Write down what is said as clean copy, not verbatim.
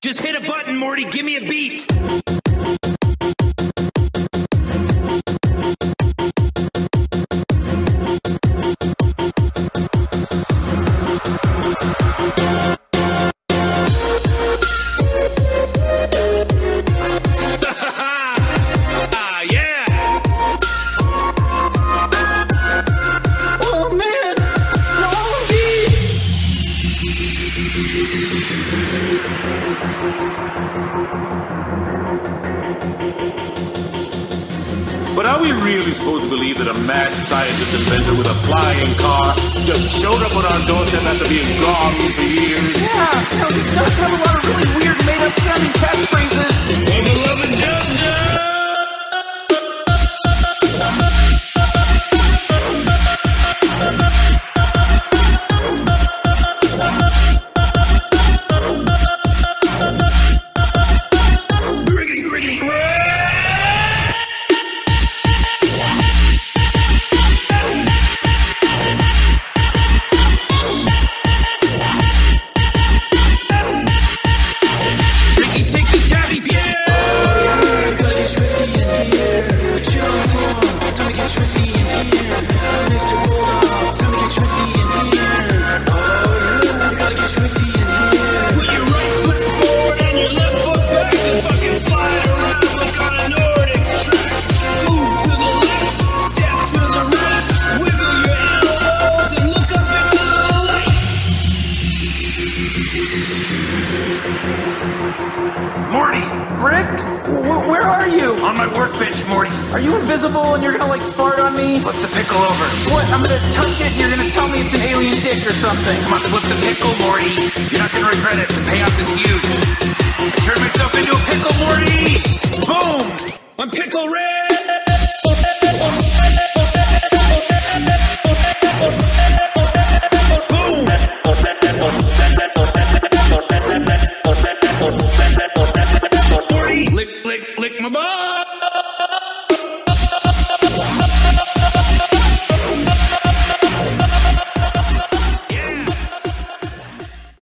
Just hit a button, Morty. Give me a beat. But are we really supposed to believe that a mad scientist inventor with a flying car just showed up on our doorstep after being gone for years? Yeah, he does have a lot of really weird made-up sounding catchphrases. Oh, beloved Jump. Morty! Rick? Where are you? On my workbench, Morty. Are you invisible and you're gonna like fart on me? Flip the pickle over. What? I'm gonna touch it and you're gonna tell me it's an alien dick or something. Come on, flip the pickle, Morty. You're not gonna regret it. The payoff is huge.